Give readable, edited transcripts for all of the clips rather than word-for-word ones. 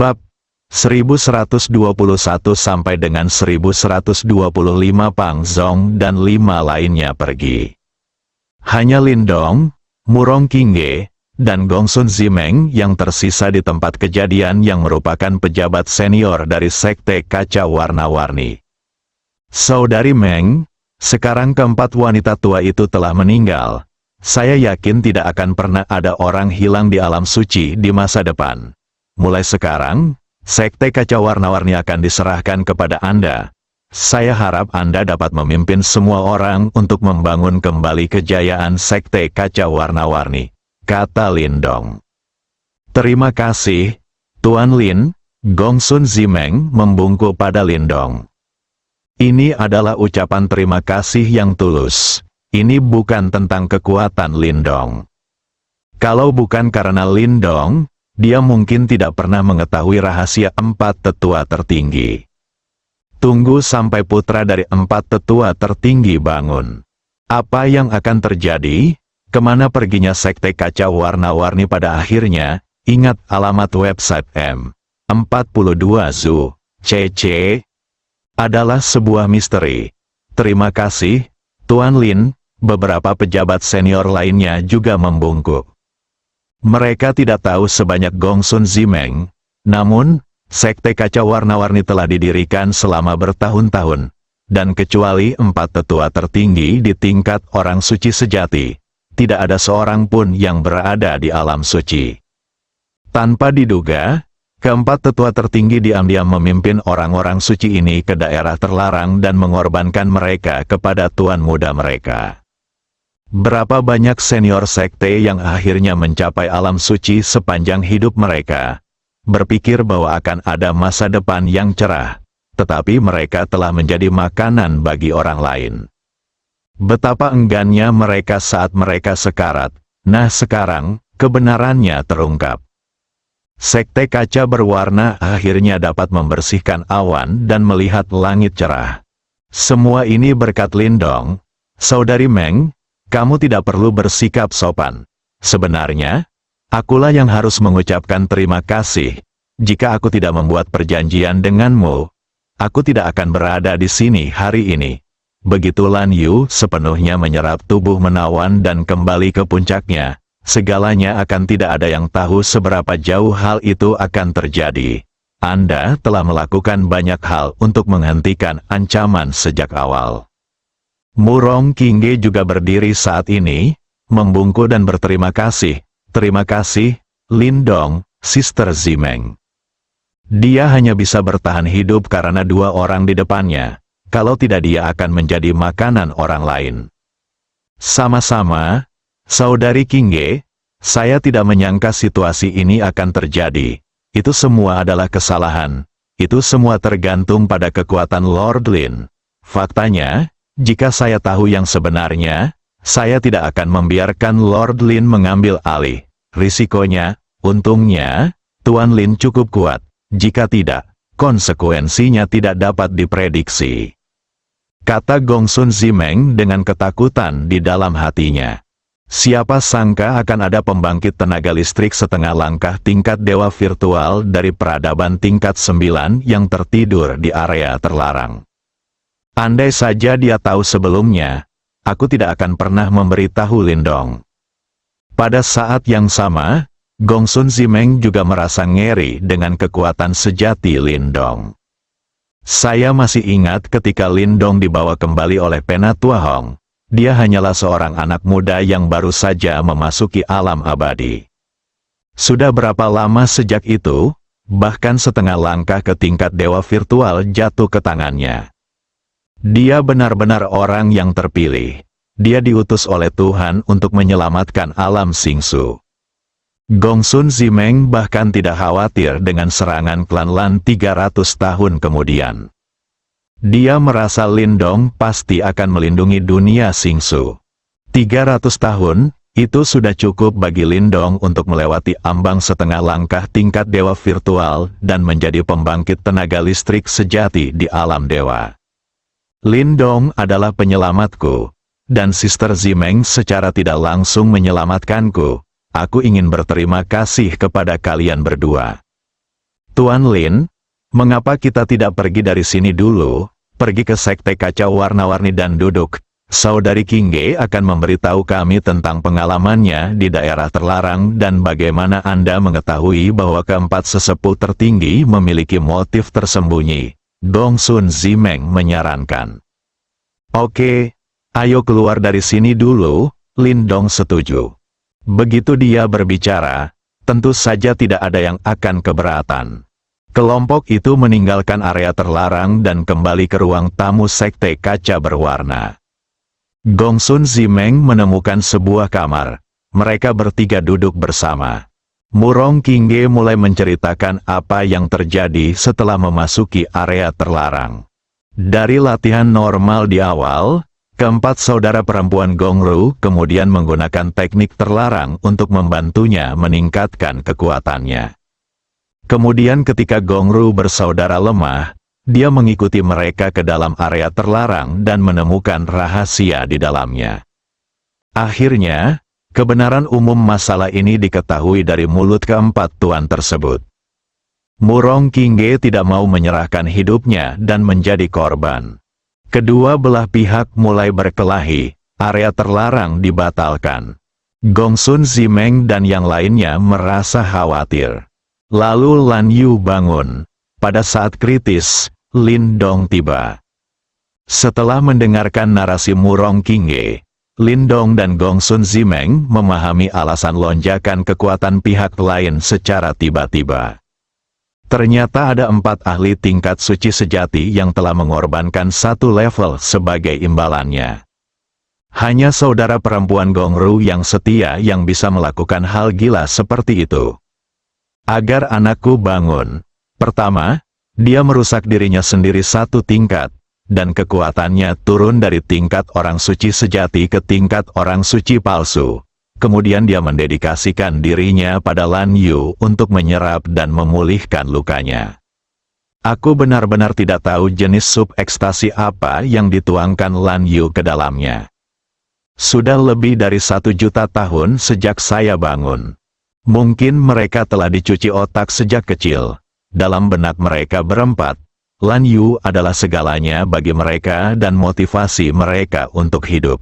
Bab 1121 sampai dengan 1125 Pang Zong dan 5 lainnya pergi. Hanya Lindong, Murong Qingge, dan Gongsun Zimeng yang tersisa di tempat kejadian yang merupakan pejabat senior dari Sekte Kaca Warna-Warni. Saudari Meng, sekarang keempat wanita tua itu telah meninggal. Saya yakin tidak akan pernah ada orang hilang di alam suci di masa depan. Mulai sekarang, Sekte Kaca Warna-Warni akan diserahkan kepada Anda. Saya harap Anda dapat memimpin semua orang untuk membangun kembali kejayaan Sekte Kaca Warna-Warni, kata Lindong. Terima kasih, Tuan Lin. Gongsun Zimeng membungkuk pada Lindong. Ini adalah ucapan terima kasih yang tulus. Ini bukan tentang kekuatan Lindong. Kalau bukan karena Lindong, dia mungkin tidak pernah mengetahui rahasia 4 tetua tertinggi. Tunggu sampai putra dari 4 tetua tertinggi bangun. Apa yang akan terjadi? Kemana perginya Sekte Kaca Warna-Warni pada akhirnya? Ingat alamat website M42 Zoo, CC. Adalah sebuah misteri. Terima kasih, Tuan Lin. Beberapa pejabat senior lainnya juga membungkuk. Mereka tidak tahu sebanyak Gongsun Zimeng, namun, Sekte Kaca Warna-Warni telah didirikan selama bertahun-tahun, dan kecuali 4 tetua tertinggi di tingkat orang suci sejati, tidak ada seorang pun yang berada di alam suci. Tanpa diduga, keempat tetua tertinggi diam-diam memimpin orang-orang suci ini ke daerah terlarang dan mengorbankan mereka kepada tuan muda mereka. Berapa banyak senior sekte yang akhirnya mencapai alam suci sepanjang hidup mereka, berpikir bahwa akan ada masa depan yang cerah, tetapi mereka telah menjadi makanan bagi orang lain. Betapa enggannya mereka saat mereka sekarat. Nah sekarang, kebenarannya terungkap. Sekte Kaca Berwarna akhirnya dapat membersihkan awan dan melihat langit cerah. Semua ini berkat Lindong. Saudari Meng, kamu tidak perlu bersikap sopan. Sebenarnya, akulah yang harus mengucapkan terima kasih. Jika aku tidak membuat perjanjian denganmu, aku tidak akan berada di sini hari ini. Begitu Lan Yu sepenuhnya menyerap tubuh menawan dan kembali ke puncaknya, segalanya akan tidak ada yang tahu seberapa jauh hal itu akan terjadi. Anda telah melakukan banyak hal untuk menghentikan ancaman sejak awal. Murong Qingge juga berdiri saat ini, membungkuk dan berterima kasih. Terima kasih, Lindong, Sister Zimeng. Dia hanya bisa bertahan hidup karena 2 orang di depannya. Kalau tidak dia akan menjadi makanan orang lain. Sama-sama, Saudari Qingge, saya tidak menyangka situasi ini akan terjadi. Itu semua adalah kesalahan. Itu semua tergantung pada kekuatan Lord Lin. Faktanya, jika saya tahu yang sebenarnya, saya tidak akan membiarkan Lord Lin mengambil alih. Risikonya, untungnya, Tuan Lin cukup kuat. Jika tidak, konsekuensinya tidak dapat diprediksi. Kata Gongsun Zimeng dengan ketakutan di dalam hatinya. Siapa sangka akan ada pembangkit tenaga listrik setengah langkah tingkat dewa virtual dari peradaban tingkat 9 yang tertidur di area terlarang. Andai saja dia tahu sebelumnya, aku tidak akan pernah memberitahu Lindong. Pada saat yang sama, Gongsun Zimeng juga merasa ngeri dengan kekuatan sejati Lindong. Saya masih ingat ketika Lindong dibawa kembali oleh Penatua Hong. Dia hanyalah seorang anak muda yang baru saja memasuki alam abadi. Sudah berapa lama sejak itu, bahkan setengah langkah ke tingkat dewa virtual jatuh ke tangannya. Dia benar-benar orang yang terpilih. Dia diutus oleh Tuhan untuk menyelamatkan alam Xingsu. Gongsun Zimeng bahkan tidak khawatir dengan serangan klan Lan 300 tahun kemudian. Dia merasa Lindong pasti akan melindungi dunia Xingsu. 300 tahun, itu sudah cukup bagi Lindong untuk melewati ambang setengah langkah tingkat dewa virtual dan menjadi pembangkit tenaga listrik sejati di alam dewa. Lindong adalah penyelamatku, dan Sister Zimeng secara tidak langsung menyelamatkanku. Aku ingin berterima kasih kepada kalian berdua. Tuan Lin, mengapa kita tidak pergi dari sini dulu, pergi ke Sekte Kaca Warna-Warni dan duduk? Saudari Qingge akan memberitahu kami tentang pengalamannya di daerah terlarang dan bagaimana Anda mengetahui bahwa keempat sesepuh tertinggi memiliki motif tersembunyi. Gongsun Zimeng menyarankan. Oke, ayo keluar dari sini dulu, Lin Dong setuju. Begitu dia berbicara, tentu saja tidak ada yang akan keberatan. Kelompok itu meninggalkan area terlarang dan kembali ke ruang tamu Sekte Kaca Berwarna. Gongsun Zimeng menemukan sebuah kamar. Mereka bertiga duduk bersama. Murong Qingge mulai menceritakan apa yang terjadi setelah memasuki area terlarang. Dari latihan normal di awal, keempat saudara perempuan Gongru kemudian menggunakan teknik terlarang untuk membantunya meningkatkan kekuatannya. Kemudian ketika Gongru bersaudara lemah, dia mengikuti mereka ke dalam area terlarang dan menemukan rahasia di dalamnya. Akhirnya, kebenaran umum masalah ini diketahui dari mulut keempat tuan tersebut. Murong Qingge tidak mau menyerahkan hidupnya dan menjadi korban. Kedua belah pihak mulai berkelahi, area terlarang dibatalkan. Gongsun Zimeng dan yang lainnya merasa khawatir. Lalu Lan Yu bangun. Pada saat kritis, Lin Dong tiba. Setelah mendengarkan narasi Murong Qingge, Lin Dong dan Gongsun Zimeng memahami alasan lonjakan kekuatan pihak lain secara tiba-tiba. Ternyata ada 4 ahli tingkat suci sejati yang telah mengorbankan 1 level sebagai imbalannya. Hanya saudara perempuan Gongru yang setia yang bisa melakukan hal gila seperti itu. Agar anakku bangun. Pertama, dia merusak dirinya sendiri 1 tingkat, dan kekuatannya turun dari tingkat orang suci sejati ke tingkat orang suci palsu. Kemudian dia mendedikasikan dirinya pada Lan Yu untuk menyerap dan memulihkan lukanya. Aku benar-benar tidak tahu jenis sub ekstasi apa yang dituangkan Lan Yu ke dalamnya. Sudah lebih dari 1 juta tahun sejak saya bangun. Mungkin mereka telah dicuci otak sejak kecil. Dalam benak mereka berempat, Lan Yu adalah segalanya bagi mereka dan motivasi mereka untuk hidup.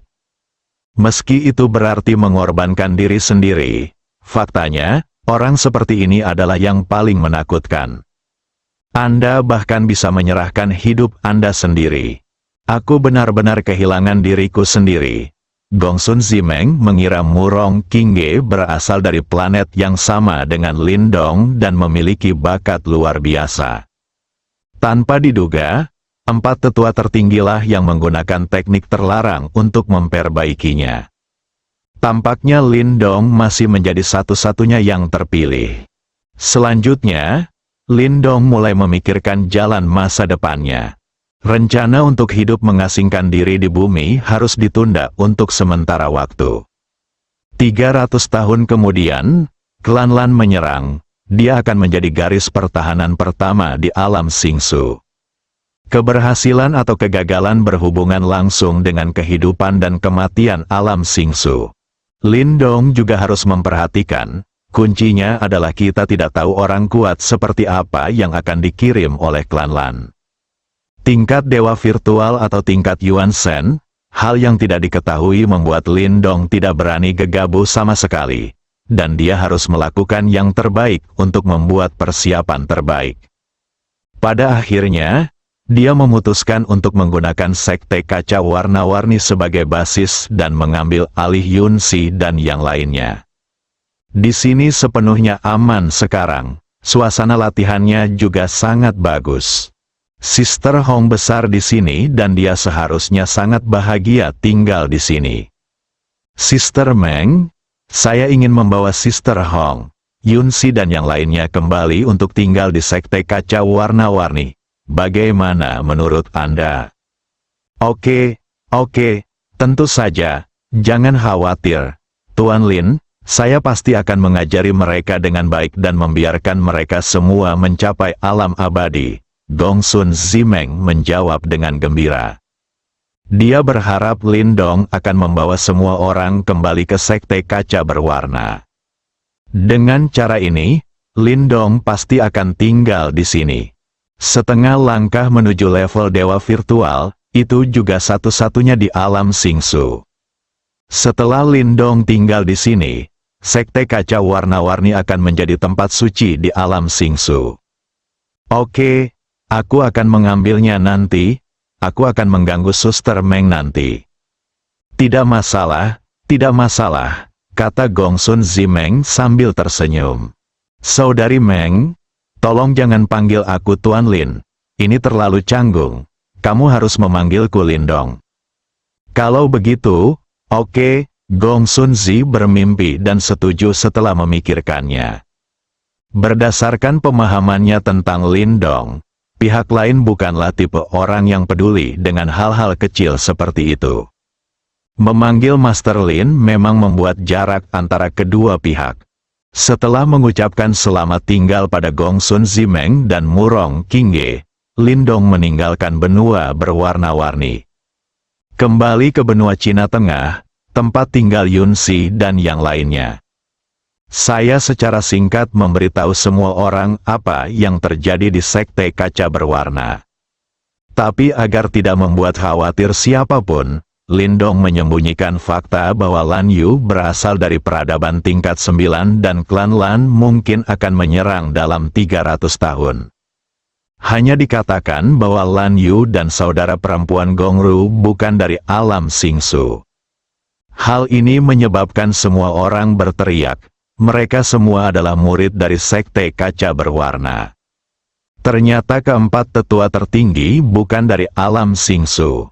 Meski itu berarti mengorbankan diri sendiri, faktanya, orang seperti ini adalah yang paling menakutkan. Anda bahkan bisa menyerahkan hidup Anda sendiri. Aku benar-benar kehilangan diriku sendiri. Gongsun Zimeng mengira Murong Qingge berasal dari planet yang sama dengan Lin Dong dan memiliki bakat luar biasa. Tanpa diduga, 4 tetua tertinggilah yang menggunakan teknik terlarang untuk memperbaikinya. Tampaknya Lin Dong masih menjadi satu-satunya yang terpilih. Selanjutnya, Lin Dong mulai memikirkan jalan masa depannya. Rencana untuk hidup mengasingkan diri di bumi harus ditunda untuk sementara waktu. 300 tahun kemudian, klan Lan menyerang. Dia akan menjadi garis pertahanan pertama di alam Xingsu. Keberhasilan atau kegagalan berhubungan langsung dengan kehidupan dan kematian alam Xingsu. Lin Dong juga harus memperhatikan, kuncinya adalah kita tidak tahu orang kuat seperti apa yang akan dikirim oleh klan Lan. Tingkat dewa virtual atau tingkat Yuan Shen, hal yang tidak diketahui membuat Lin Dong tidak berani gegabah sama sekali, dan dia harus melakukan yang terbaik untuk membuat persiapan terbaik. Pada akhirnya, dia memutuskan untuk menggunakan Sekte Kaca Warna-Warni sebagai basis dan mengambil alih Yunxi dan yang lainnya. Di sini sepenuhnya aman sekarang, suasana latihannya juga sangat bagus. Sister Hong besar di sini dan dia seharusnya sangat bahagia tinggal di sini. Sister Meng, saya ingin membawa Sister Hong, Yunxi dan yang lainnya kembali untuk tinggal di Sekte Kaca Warna-Warni. Bagaimana menurut Anda? Oke, tentu saja, jangan khawatir. Tuan Lin, saya pasti akan mengajari mereka dengan baik dan membiarkan mereka semua mencapai alam abadi. Gongsun Zimeng menjawab dengan gembira. Dia berharap Lin Dong akan membawa semua orang kembali ke Sekte Kaca Berwarna. Dengan cara ini, Lindong pasti akan tinggal di sini. Setengah langkah menuju level dewa virtual, itu juga satu-satunya di alam Xingsu. Setelah Lindong tinggal di sini, sekte kaca warna-warni akan menjadi tempat suci di alam Xingsu. Oke, aku akan mengambilnya nanti, aku akan mengganggu Suster Meng nanti. Tidak masalah, kata Gongsun Zimeng sambil tersenyum. Saudari Meng, tolong jangan panggil aku Tuan Lin, ini terlalu canggung, kamu harus memanggilku Lindong. Kalau begitu, oke, Gongsun Zi bermimpi dan setuju setelah memikirkannya. Berdasarkan pemahamannya tentang Lindong, pihak lain bukanlah tipe orang yang peduli dengan hal-hal kecil seperti itu. Memanggil Master Lin memang membuat jarak antara kedua pihak. Setelah mengucapkan selamat tinggal pada Gongsun Zimeng dan Murong Qingge, Lindong meninggalkan benua berwarna-warni. Kembali ke benua Cina Tengah, tempat tinggal Yun Si dan yang lainnya. Saya secara singkat memberitahu semua orang apa yang terjadi di Sekte Kaca Berwarna. Tapi agar tidak membuat khawatir siapapun, Lindong menyembunyikan fakta bahwa Lan Yu berasal dari peradaban tingkat 9 dan klan Lan mungkin akan menyerang dalam 300 tahun. Hanya dikatakan bahwa Lan Yu dan saudara perempuan Gongru bukan dari alam Xingsu. Hal ini menyebabkan semua orang berteriak, mereka semua adalah murid dari Sekte Kaca Berwarna. Ternyata keempat tetua tertinggi bukan dari alam Xingsu.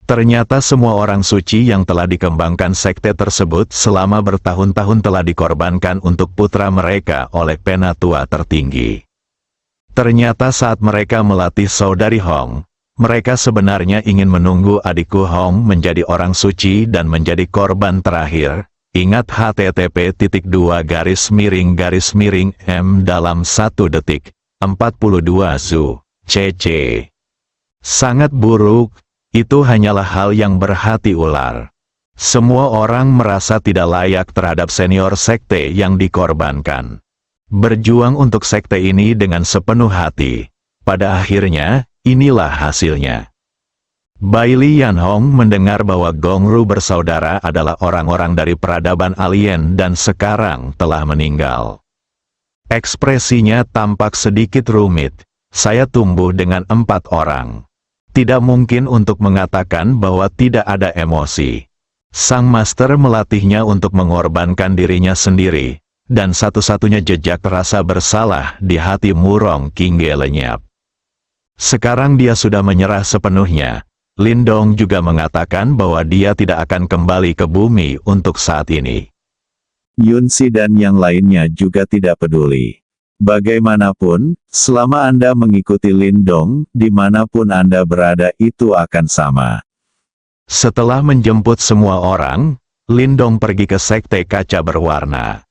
Ternyata semua orang suci yang telah dikembangkan sekte tersebut selama bertahun-tahun telah dikorbankan untuk putra mereka oleh penatua tertinggi. Ternyata saat mereka melatih saudari Hong, mereka sebenarnya ingin menunggu adikku Hong menjadi orang suci dan menjadi korban terakhir. Ingat http://m dalam 1 detik, 42 Zu, cc. Sangat buruk. Itu hanyalah hal yang berhati ular. Semua orang merasa tidak layak terhadap senior sekte yang dikorbankan. Berjuang untuk sekte ini dengan sepenuh hati. Pada akhirnya, inilah hasilnya. Bai Li Yanhong mendengar bahwa Gongru bersaudara adalah orang-orang dari peradaban alien dan sekarang telah meninggal. Ekspresinya tampak sedikit rumit. Saya tumbuh dengan 4 orang. Tidak mungkin untuk mengatakan bahwa tidak ada emosi. Sang master melatihnya untuk mengorbankan dirinya sendiri, dan satu-satunya jejak rasa bersalah di hati Murong Qingge lenyap. Sekarang dia sudah menyerah sepenuhnya. Lindong juga mengatakan bahwa dia tidak akan kembali ke bumi untuk saat ini. Yun Si dan yang lainnya juga tidak peduli. Bagaimanapun, selama Anda mengikuti Lindong, dimanapun Anda berada itu akan sama. Setelah menjemput semua orang, Lindong pergi ke Sekte Kaca Berwarna.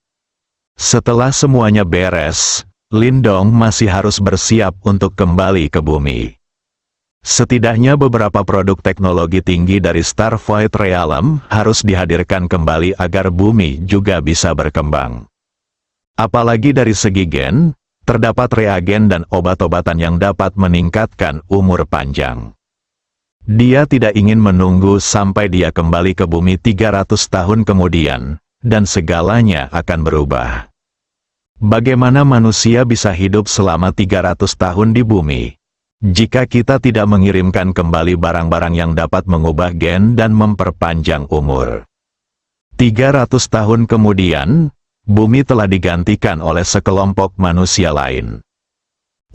Setelah semuanya beres, Lindong masih harus bersiap untuk kembali ke bumi. Setidaknya beberapa produk teknologi tinggi dari Starvoid Realm harus dihadirkan kembali agar bumi juga bisa berkembang. Apalagi dari segi gen, terdapat reagen dan obat-obatan yang dapat meningkatkan umur panjang. Dia tidak ingin menunggu sampai dia kembali ke bumi 300 tahun kemudian, dan segalanya akan berubah. Bagaimana manusia bisa hidup selama 300 tahun di bumi? Jika kita tidak mengirimkan kembali barang-barang yang dapat mengubah gen dan memperpanjang umur. 300 tahun kemudian, bumi telah digantikan oleh sekelompok manusia lain.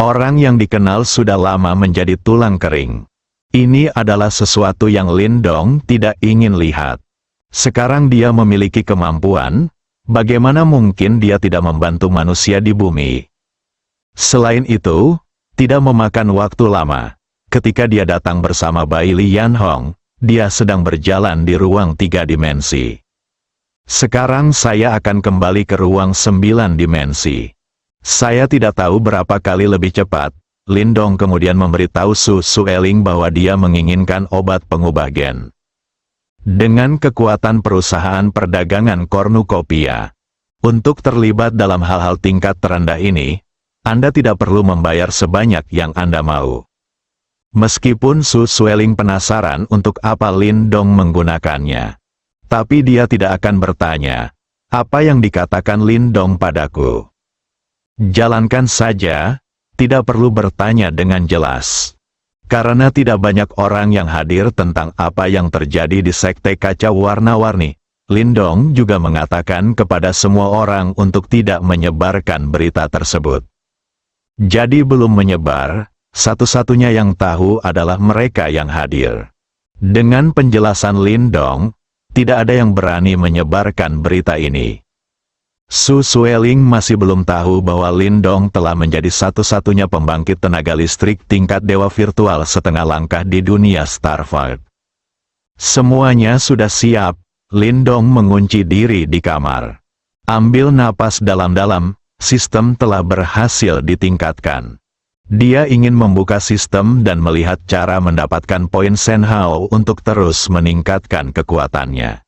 Orang yang dikenal sudah lama menjadi tulang kering. Ini adalah sesuatu yang Lindong tidak ingin lihat. Sekarang dia memiliki kemampuan, bagaimana mungkin dia tidak membantu manusia di bumi? Selain itu, tidak memakan waktu lama. Ketika dia datang bersama Bai Li Yanhong, dia sedang berjalan di ruang 3 dimensi. Sekarang saya akan kembali ke ruang 9 dimensi. Saya tidak tahu berapa kali lebih cepat. Lindong kemudian memberitahu Su Sueling bahwa dia menginginkan obat pengubah gen. Dengan kekuatan perusahaan perdagangan kornukopia, Untuk terlibat dalam hal-hal tingkat terendah ini, Anda tidak perlu membayar sebanyak yang Anda mau. Meskipun Su Sueling penasaran untuk apa Lindong menggunakannya. Tapi dia tidak akan bertanya, apa yang dikatakan Lindong padaku. Jalankan saja, tidak perlu bertanya dengan jelas. Karena tidak banyak orang yang hadir tentang apa yang terjadi di Sekte Kaca Warna-Warni, Lindong juga mengatakan kepada semua orang untuk tidak menyebarkan berita tersebut. Jadi belum menyebar, satu-satunya yang tahu adalah mereka yang hadir. Dengan penjelasan Lindong, tidak ada yang berani menyebarkan berita ini. Su Sueling masih belum tahu bahwa Lindong telah menjadi satu-satunya pembangkit tenaga listrik tingkat dewa virtual setengah langkah di dunia Starfall. Semuanya sudah siap, Lindong mengunci diri di kamar. Ambil napas dalam-dalam, sistem telah berhasil ditingkatkan. Dia ingin membuka sistem dan melihat cara mendapatkan poin Senhao untuk terus meningkatkan kekuatannya.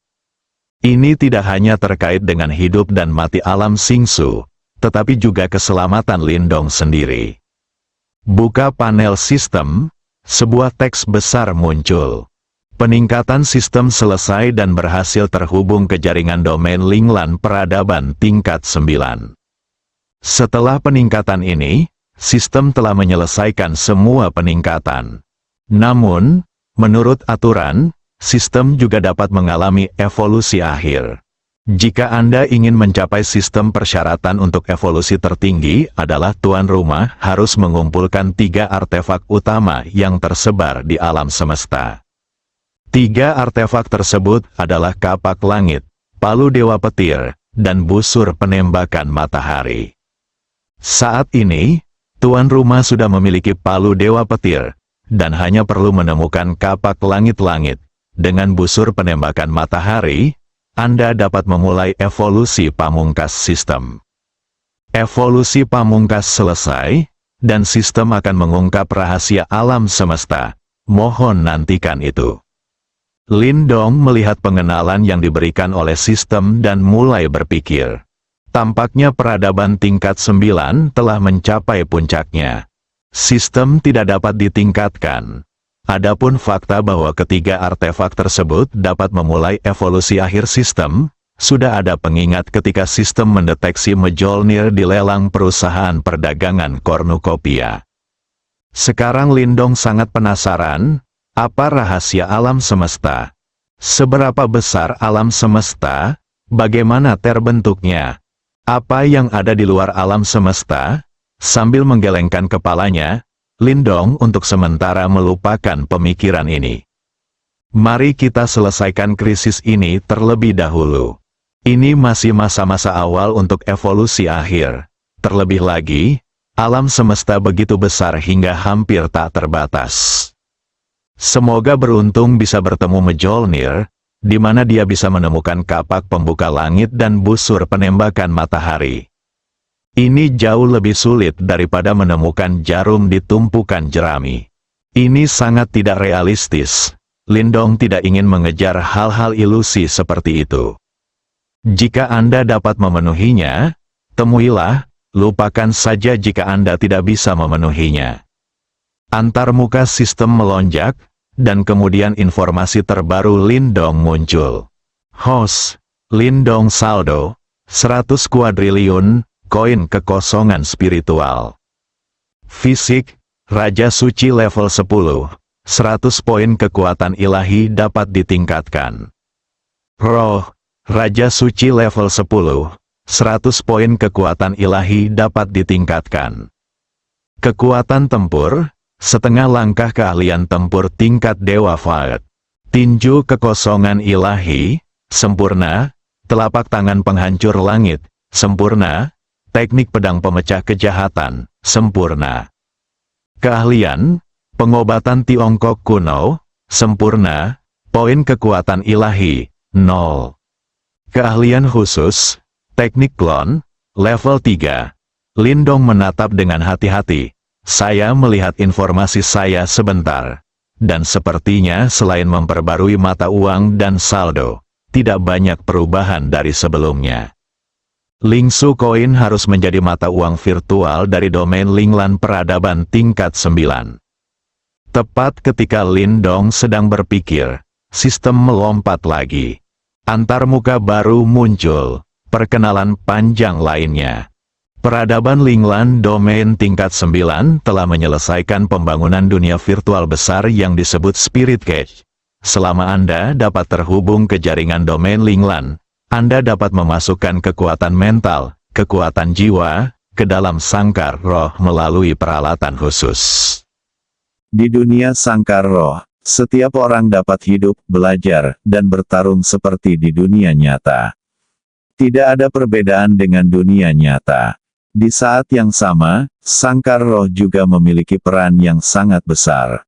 Ini tidak hanya terkait dengan hidup dan mati alam Xingsu, tetapi juga keselamatan Lindong sendiri. Buka panel sistem, sebuah teks besar muncul. Peningkatan sistem selesai dan berhasil terhubung ke jaringan domain Linglan peradaban tingkat 9. Setelah peningkatan ini, sistem telah menyelesaikan semua peningkatan. Namun, menurut aturan, sistem juga dapat mengalami evolusi akhir. Jika Anda ingin mencapai sistem persyaratan untuk evolusi tertinggi adalah tuan rumah harus mengumpulkan 3 artefak utama yang tersebar di alam semesta. 3 artefak tersebut adalah kapak langit, palu dewa petir, dan busur penembakan matahari. Saat ini, tuan rumah sudah memiliki palu dewa petir, dan hanya perlu menemukan kapak langit-langit. Dengan busur penembakan matahari, Anda dapat memulai evolusi pamungkas sistem. Evolusi pamungkas selesai, dan sistem akan mengungkap rahasia alam semesta. Mohon nantikan itu. Lindong melihat pengenalan yang diberikan oleh sistem dan mulai berpikir. Tampaknya peradaban tingkat 9 telah mencapai puncaknya. Sistem tidak dapat ditingkatkan. Adapun fakta bahwa ketiga artefak tersebut dapat memulai evolusi akhir sistem, sudah ada pengingat ketika sistem mendeteksi Mjolnir di lelang perusahaan perdagangan kornukopia. Sekarang Lindong sangat penasaran, apa rahasia alam semesta? Seberapa besar alam semesta? Bagaimana terbentuknya? Apa yang ada di luar alam semesta? Sambil menggelengkan kepalanya, Lindong untuk sementara melupakan pemikiran ini. Mari kita selesaikan krisis ini terlebih dahulu. Ini masih masa-masa awal untuk evolusi akhir. Terlebih lagi, alam semesta begitu besar hingga hampir tak terbatas. Semoga beruntung bisa bertemu Mjolnir, di mana dia bisa menemukan kapak pembuka langit dan busur penembakan matahari. Ini jauh lebih sulit daripada menemukan jarum di tumpukan jerami. Ini sangat tidak realistis. Lindong tidak ingin mengejar hal-hal ilusi seperti itu. Jika Anda dapat memenuhinya, temuilah, lupakan saja jika Anda tidak bisa memenuhinya. Antarmuka sistem melonjak, dan kemudian informasi terbaru Lindong muncul. Host, Lindong saldo, 100 kuadriliun, koin kekosongan spiritual. Fisik, Raja Suci level 10, 100 poin kekuatan ilahi dapat ditingkatkan. Roh, Raja Suci level 10, 100 poin kekuatan ilahi dapat ditingkatkan. Kekuatan tempur, setengah langkah keahlian tempur tingkat Dewa Faed. Tinju kekosongan ilahi, sempurna, telapak tangan penghancur langit, sempurna, teknik pedang pemecah kejahatan, sempurna. Keahlian, pengobatan Tiongkok kuno, sempurna, poin kekuatan ilahi, 0. Keahlian khusus, teknik klon, level 3. Lindong menatap dengan hati-hati. Saya melihat informasi saya sebentar. Dan sepertinya selain memperbarui mata uang dan saldo, tidak banyak perubahan dari sebelumnya. Lingsu koin harus menjadi mata uang virtual dari domain Linglan peradaban tingkat 9. Tepat ketika Lindong sedang berpikir, sistem melompat lagi. Antarmuka baru muncul, perkenalan panjang lainnya. Peradaban Linglan domain tingkat 9 telah menyelesaikan pembangunan dunia virtual besar yang disebut Spirit Cage. Selama Anda dapat terhubung ke jaringan domain Linglan, Anda dapat memasukkan kekuatan mental, kekuatan jiwa, ke dalam sangkar roh melalui peralatan khusus. Di dunia sangkar roh, setiap orang dapat hidup, belajar, dan bertarung seperti di dunia nyata. Tidak ada perbedaan dengan dunia nyata. Di saat yang sama, sangkar roh juga memiliki peran yang sangat besar.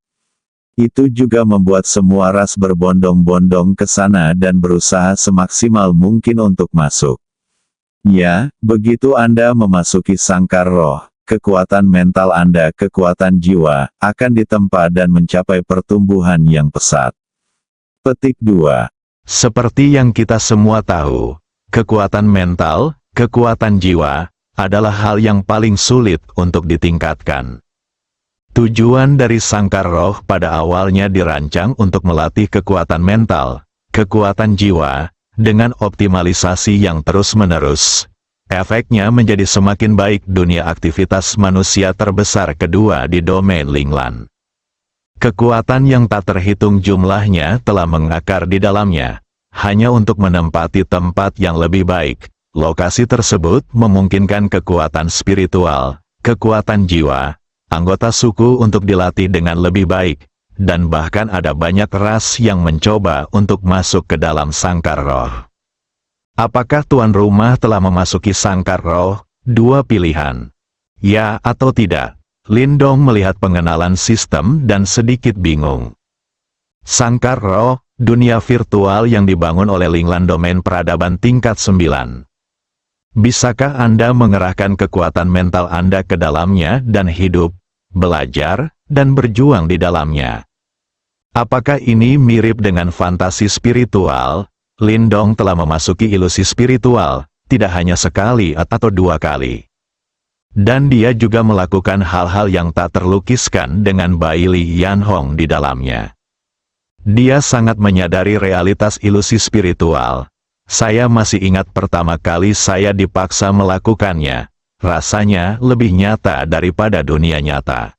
Itu juga membuat semua ras berbondong-bondong ke sana dan berusaha semaksimal mungkin untuk masuk. Ya, begitu Anda memasuki sangkar roh, kekuatan mental Anda, kekuatan jiwa, akan ditempa dan mencapai pertumbuhan yang pesat. Petik 2. Seperti yang kita semua tahu, kekuatan mental, kekuatan jiwa, adalah hal yang paling sulit untuk ditingkatkan. Tujuan dari sangkar roh pada awalnya dirancang untuk melatih kekuatan mental, kekuatan jiwa, dengan optimalisasi yang terus-menerus. Efeknya menjadi semakin baik dunia aktivitas manusia terbesar kedua di domain Linglan. Kekuatan yang tak terhitung jumlahnya telah mengakar di dalamnya, hanya untuk menempati tempat yang lebih baik. Lokasi tersebut memungkinkan kekuatan spiritual, kekuatan jiwa, anggota suku untuk dilatih dengan lebih baik, dan bahkan ada banyak ras yang mencoba untuk masuk ke dalam sangkar roh. Apakah tuan rumah telah memasuki sangkar roh? Dua pilihan. Ya atau tidak. Lindong melihat pengenalan sistem dan sedikit bingung. Sangkar roh, dunia virtual yang dibangun oleh Linglan domain peradaban tingkat 9. Bisakah Anda mengerahkan kekuatan mental Anda ke dalamnya dan hidup, belajar, dan berjuang di dalamnya? Apakah ini mirip dengan fantasi spiritual? Lindong telah memasuki ilusi spiritual, tidak hanya sekali atau dua kali. Dan dia juga melakukan hal-hal yang tak terlukiskan dengan Bai Li Yanhong di dalamnya. Dia sangat menyadari realitas ilusi spiritual. Saya masih ingat pertama kali saya dipaksa melakukannya. Rasanya lebih nyata daripada dunia nyata.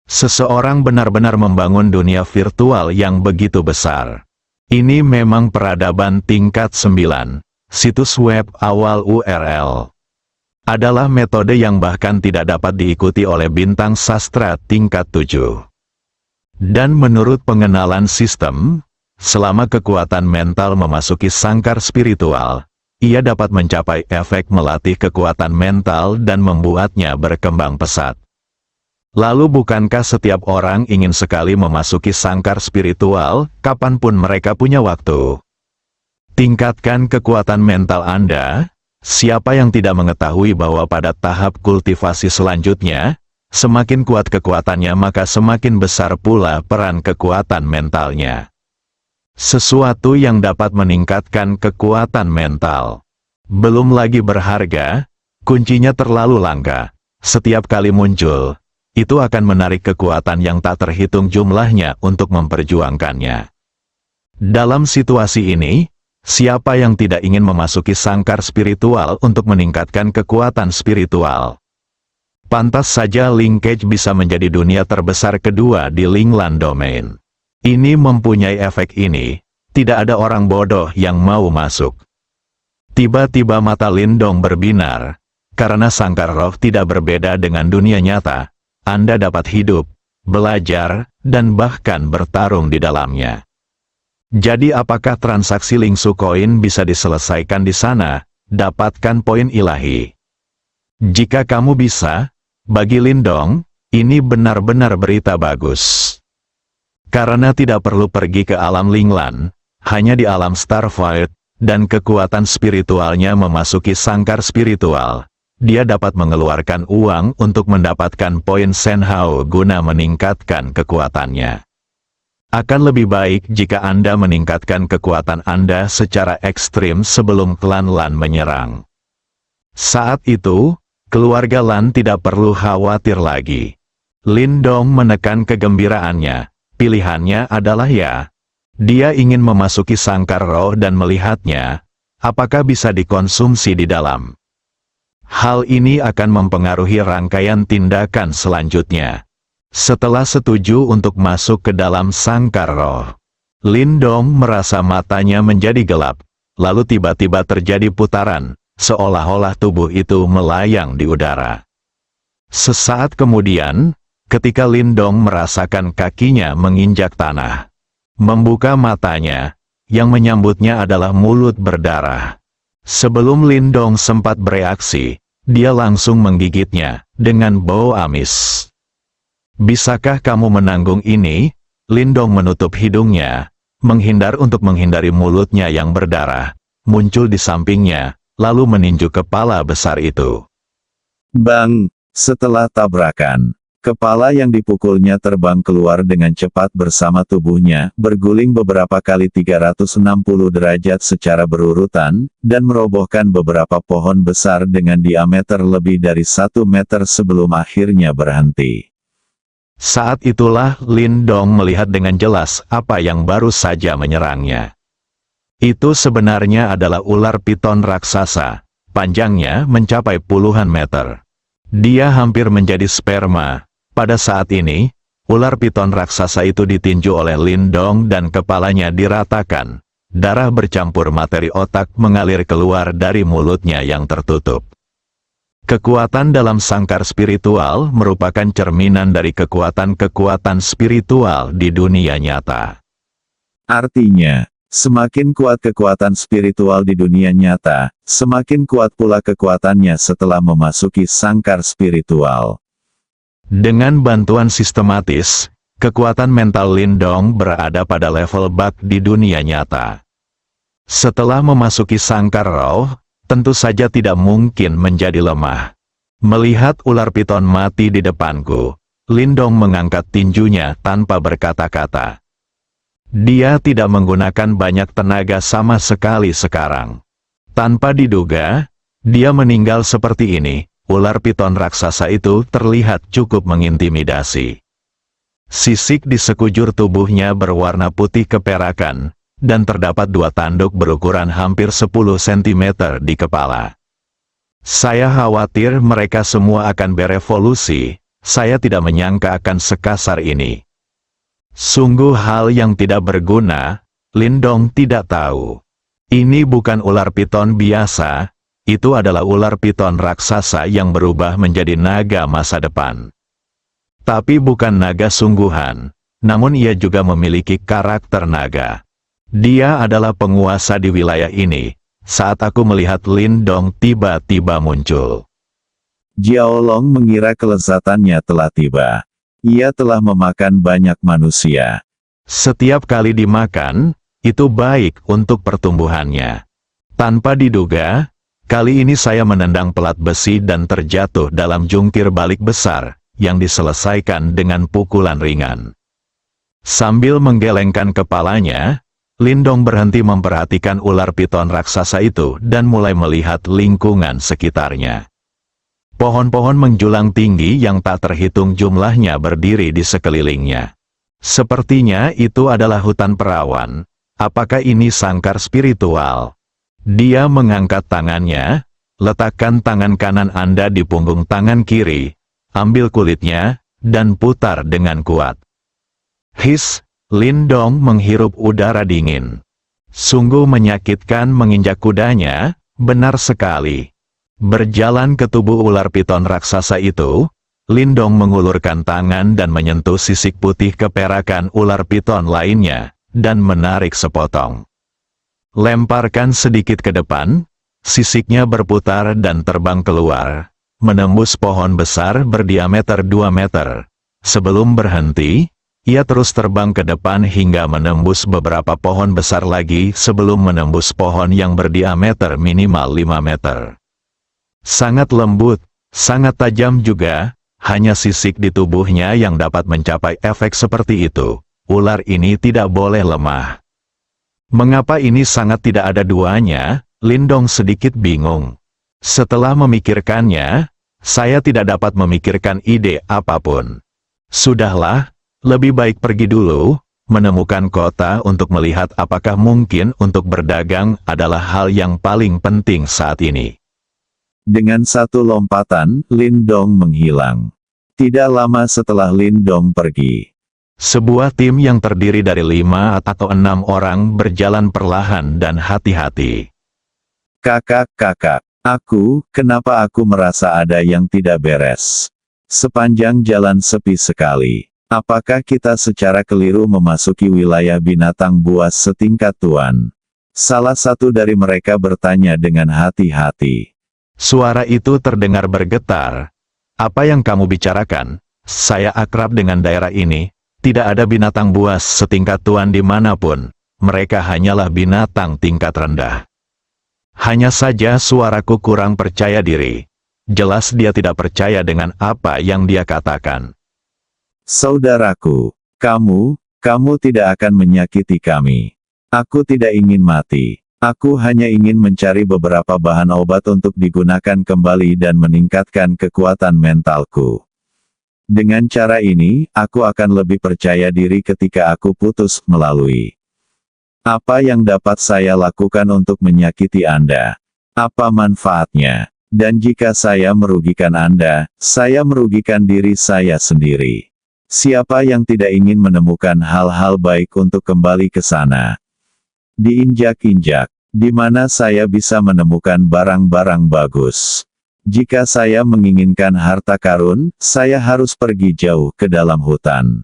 Seseorang benar-benar membangun dunia virtual yang begitu besar. Ini memang peradaban tingkat 9. Situs web awal URL. Adalah metode yang bahkan tidak dapat diikuti oleh bintang sastra tingkat 7. Dan menurut pengenalan sistem, selama kekuatan mental memasuki sangkar spiritual, ia dapat mencapai efek melatih kekuatan mental dan membuatnya berkembang pesat. Lalu bukankah setiap orang ingin sekali memasuki sangkar spiritual, kapanpun mereka punya waktu? Tingkatkan kekuatan mental Anda. Siapa yang tidak mengetahui bahwa pada tahap kultivasi selanjutnya, semakin kuat kekuatannya maka semakin besar pula peran kekuatan mentalnya. Sesuatu yang dapat meningkatkan kekuatan mental. Belum lagi berharga, kuncinya terlalu langka. Setiap kali muncul, itu akan menarik kekuatan yang tak terhitung jumlahnya untuk memperjuangkannya. Dalam situasi ini, siapa yang tidak ingin memasuki sangkar spiritual untuk meningkatkan kekuatan spiritual? Pantas saja linkage bisa menjadi dunia terbesar kedua di Linglan domain. Ini mempunyai efek ini, tidak ada orang bodoh yang mau masuk. Tiba-tiba mata Lindong berbinar, karena sangkar roh tidak berbeda dengan dunia nyata. Anda dapat hidup, belajar, dan bahkan bertarung di dalamnya. Jadi apakah transaksi Lingsu Koin bisa diselesaikan di sana? Dapatkan poin ilahi. Jika kamu bisa, bagi Lindong, ini benar-benar berita bagus. Karena tidak perlu pergi ke alam Linglan, hanya di alam Starfight, dan kekuatan spiritualnya memasuki sangkar spiritual, dia dapat mengeluarkan uang untuk mendapatkan poin Senhao guna meningkatkan kekuatannya. Akan lebih baik jika Anda meningkatkan kekuatan Anda secara ekstrim sebelum klan Lan menyerang. Saat itu, keluarga Lan tidak perlu khawatir lagi. Lindong menekan kegembiraannya. Pilihannya adalah ya. Dia ingin memasuki sangkar roh dan melihatnya, apakah bisa dikonsumsi di dalam. Hal ini akan mempengaruhi rangkaian tindakan selanjutnya. Setelah setuju untuk masuk ke dalam sangkar roh, Lindong merasa matanya menjadi gelap, lalu tiba-tiba terjadi putaran, seolah-olah tubuh itu melayang di udara. Sesaat kemudian, ketika Lindong merasakan kakinya menginjak tanah, membuka matanya, yang menyambutnya adalah mulut berdarah. Sebelum Lindong sempat bereaksi, dia langsung menggigitnya dengan bau amis. Bisakah kamu menanggung ini? Lindong menutup hidungnya, menghindari mulutnya yang berdarah, muncul di sampingnya, lalu meninju kepala besar itu. Bang! Setelah tabrakan, kepala yang dipukulnya terbang keluar dengan cepat bersama tubuhnya, berguling beberapa kali 360 derajat secara berurutan, dan merobohkan beberapa pohon besar dengan diameter lebih dari 1 meter sebelum akhirnya berhenti. Saat itulah Lindong melihat dengan jelas apa yang baru saja menyerangnya. Itu sebenarnya adalah ular piton raksasa, panjangnya mencapai puluhan meter. Dia hampir menjadi sperma. Pada saat ini, ular piton raksasa itu ditinju oleh Lindong dan kepalanya diratakan. Darah bercampur materi otak mengalir keluar dari mulutnya yang tertutup. Kekuatan dalam sangkar spiritual merupakan cerminan dari kekuatan-kekuatan spiritual di dunia nyata. Artinya, semakin kuat kekuatan spiritual di dunia nyata, semakin kuat pula kekuatannya setelah memasuki sangkar spiritual. Dengan bantuan sistematis, kekuatan mental Lindong berada pada level bak di dunia nyata. Setelah memasuki sangkar roh, tentu saja tidak mungkin menjadi lemah. Melihat ular piton mati di depanku, Lindong mengangkat tinjunya tanpa berkata-kata. Dia tidak menggunakan banyak tenaga sama sekali sekarang. Tanpa diduga, dia meninggal seperti ini. Ular piton raksasa itu terlihat cukup mengintimidasi. Sisik di sekujur tubuhnya berwarna putih keperakan, dan terdapat 2 tanduk berukuran hampir 10 cm di kepala. Saya khawatir mereka semua akan berevolusi. Saya tidak menyangka akan sekasar ini. Sungguh hal yang tidak berguna. Lindong tidak tahu. Ini bukan ular piton biasa, itu adalah ular piton raksasa yang berubah menjadi naga masa depan. Tapi bukan naga sungguhan, namun ia juga memiliki karakter naga. Dia adalah penguasa di wilayah ini, saat aku melihat Lindong tiba-tiba muncul. Jiaolong mengira kelezatannya telah tiba. Ia telah memakan banyak manusia. Setiap kali dimakan, itu baik untuk pertumbuhannya. Tanpa diduga, kali ini saya menendang pelat besi dan terjatuh dalam jungkir balik besar, yang diselesaikan dengan pukulan ringan. Sambil menggelengkan kepalanya, Lindong berhenti memperhatikan ular piton raksasa itu dan mulai melihat lingkungan sekitarnya. Pohon-pohon menjulang tinggi yang tak terhitung jumlahnya berdiri di sekelilingnya. Sepertinya itu adalah hutan perawan. Apakah ini sangkar spiritual? Dia mengangkat tangannya, letakkan tangan kanan Anda di punggung tangan kiri, ambil kulitnya, dan putar dengan kuat. His! Lindong menghirup udara dingin. Sungguh menyakitkan menginjak kudanya, benar sekali. Berjalan ke tubuh ular piton raksasa itu, Lindong mengulurkan tangan dan menyentuh sisik putih keperakan ular piton lainnya, dan menarik sepotong. Lemparkan sedikit ke depan, sisiknya berputar dan terbang keluar, menembus pohon besar berdiameter 2 meter. Sebelum berhenti, ia terus terbang ke depan hingga menembus beberapa pohon besar lagi sebelum menembus pohon yang berdiameter minimal 5 meter. Sangat lembut, sangat tajam juga, hanya sisik di tubuhnya yang dapat mencapai efek seperti itu. Ular ini tidak boleh lemah. Mengapa ini sangat tidak ada duanya? Lindong sedikit bingung. Setelah memikirkannya, saya tidak dapat memikirkan ide apapun. Sudahlah, lebih baik pergi dulu, menemukan kota untuk melihat apakah mungkin untuk berdagang adalah hal yang paling penting saat ini. Dengan satu lompatan, Lindong menghilang. Tidak lama setelah Lindong pergi, Sebuah tim yang terdiri dari 5 atau 6 orang berjalan perlahan dan hati-hati. Kakak, kenapa aku merasa ada yang tidak beres? Sepanjang jalan sepi sekali. Apakah kita secara keliru memasuki wilayah binatang buas setingkat tuan? Salah satu dari mereka bertanya dengan hati-hati. Suara itu terdengar bergetar. Apa yang kamu bicarakan? Saya akrab dengan daerah ini. Tidak ada binatang buas setingkat tuan dimanapun. Mereka hanyalah binatang tingkat rendah. Hanya saja suaraku kurang percaya diri. Jelas dia tidak percaya dengan apa yang dia katakan. Saudaraku, kamu tidak akan menyakiti kami. Aku tidak ingin mati. Aku hanya ingin mencari beberapa bahan obat untuk digunakan kembali dan meningkatkan kekuatan mentalku. Dengan cara ini, aku akan lebih percaya diri ketika aku putus melalui. Apa yang dapat saya lakukan untuk menyakiti Anda? Apa manfaatnya? Dan jika saya merugikan Anda, saya merugikan diri saya sendiri. Siapa yang tidak ingin menemukan hal-hal baik untuk kembali ke sana? Diinjak-injak, di mana saya bisa menemukan barang-barang bagus. Jika saya menginginkan harta karun, saya harus pergi jauh ke dalam hutan.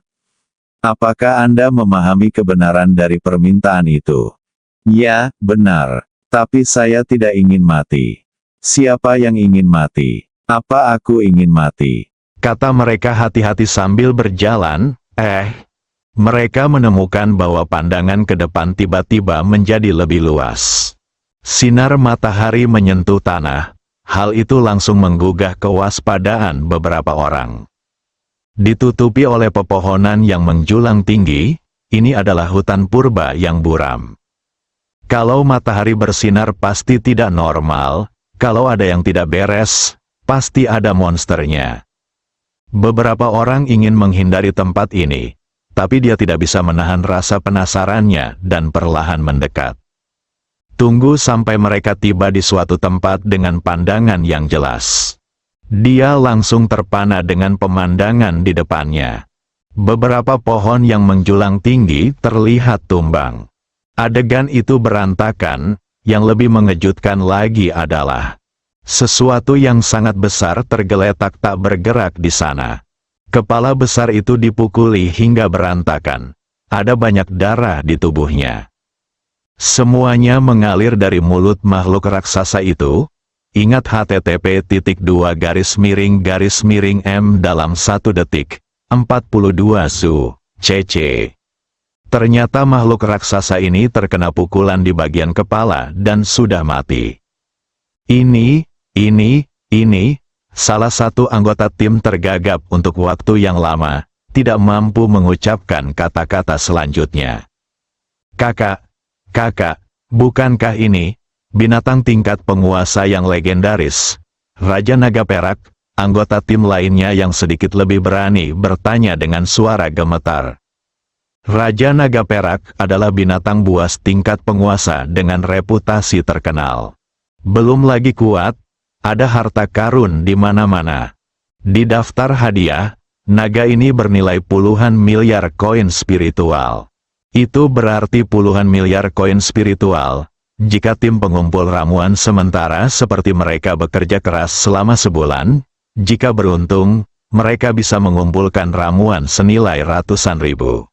Apakah Anda memahami kebenaran dari permintaan itu? Ya, benar. Tapi saya tidak ingin mati. Siapa yang ingin mati? Apa aku ingin mati? Kata mereka hati-hati sambil berjalan. Mereka menemukan bahwa pandangan ke depan tiba-tiba menjadi lebih luas. Sinar matahari menyentuh tanah. Hal itu langsung menggugah kewaspadaan beberapa orang. Ditutupi oleh pepohonan yang menjulang tinggi, ini adalah hutan purba yang buram. Kalau matahari bersinar pasti tidak normal, kalau ada yang tidak beres, pasti ada monsternya. Beberapa orang ingin menghindari tempat ini, tapi dia tidak bisa menahan rasa penasarannya dan perlahan mendekat. Tunggu sampai mereka tiba di suatu tempat dengan pandangan yang jelas. Dia langsung terpana dengan pemandangan di depannya. Beberapa pohon yang menjulang tinggi terlihat tumbang. Adegan itu berantakan, yang lebih mengejutkan lagi adalah sesuatu yang sangat besar tergeletak tak bergerak di sana. Kepala besar itu dipukuli hingga berantakan. Ada banyak darah di tubuhnya. Semuanya mengalir dari mulut makhluk raksasa itu. Ingat http://m dalam 1 detik, 42 su, cc. Ternyata makhluk raksasa ini terkena pukulan di bagian kepala dan sudah mati. Ini, salah satu anggota tim tergagap untuk waktu yang lama, tidak mampu mengucapkan kata-kata selanjutnya. Kakak, bukankah ini binatang tingkat penguasa yang legendaris? Raja Naga Perak, anggota tim lainnya yang sedikit lebih berani bertanya dengan suara gemetar. Raja Naga Perak adalah binatang buas tingkat penguasa dengan reputasi terkenal. Belum lagi kuat, ada harta karun di mana-mana. Di daftar hadiah, naga ini bernilai puluhan miliar koin spiritual. Itu berarti puluhan miliar koin spiritual. Jika tim pengumpul ramuan sementara seperti mereka bekerja keras selama sebulan, jika beruntung, mereka bisa mengumpulkan ramuan senilai ratusan ribu.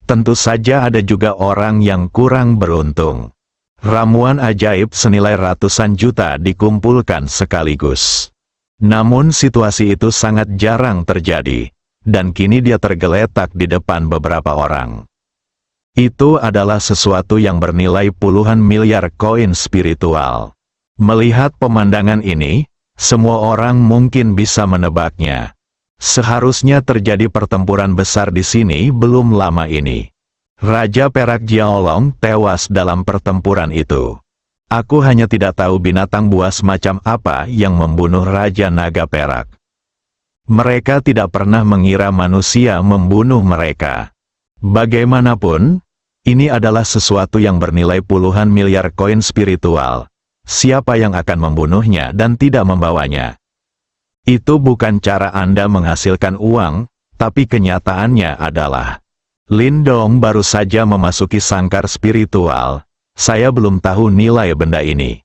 Tentu saja ada juga orang yang kurang beruntung. Ramuan ajaib senilai ratusan juta dikumpulkan sekaligus. Namun situasi itu sangat jarang terjadi, dan kini dia tergeletak di depan beberapa orang. Itu adalah sesuatu yang bernilai puluhan miliar koin spiritual. Melihat pemandangan ini, semua orang mungkin bisa menebaknya. Seharusnya terjadi pertempuran besar di sini belum lama ini. Raja Perak Jiaolong tewas dalam pertempuran itu. Aku hanya tidak tahu binatang buas macam apa yang membunuh Raja Naga Perak. Mereka tidak pernah mengira manusia membunuh mereka. Bagaimanapun, ini adalah sesuatu yang bernilai puluhan miliar koin spiritual. Siapa yang akan membunuhnya dan tidak membawanya? Itu bukan cara Anda menghasilkan uang, tapi kenyataannya adalah Lindong baru saja memasuki sangkar spiritual. Saya belum tahu nilai benda ini.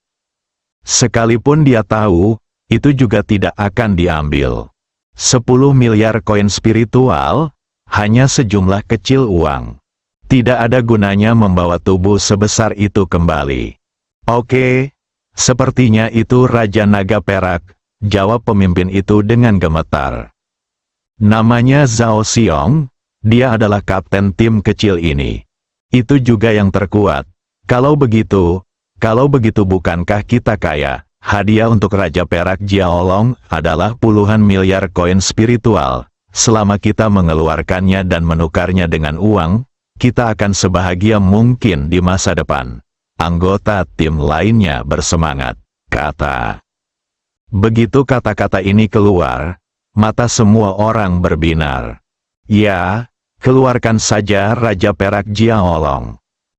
Sekalipun dia tahu, itu juga tidak akan diambil. 10 miliar koin spiritual, hanya sejumlah kecil uang. Tidak ada gunanya membawa tubuh sebesar itu kembali. Oke, sepertinya itu Raja Naga Perak, jawab pemimpin itu dengan gemetar. Namanya Zhao Xiong, dia adalah kapten tim kecil ini. Itu juga yang terkuat. Kalau begitu bukankah kita kaya? Hadiah untuk Raja Perak Jiaolong adalah puluhan miliar koin spiritual. Selama kita mengeluarkannya dan menukarnya dengan uang, kita akan sebahagia mungkin di masa depan. Anggota tim lainnya bersemangat, kata. Begitu kata-kata ini keluar, mata semua orang berbinar. Ya, keluarkan saja Raja Perak Jiaolong.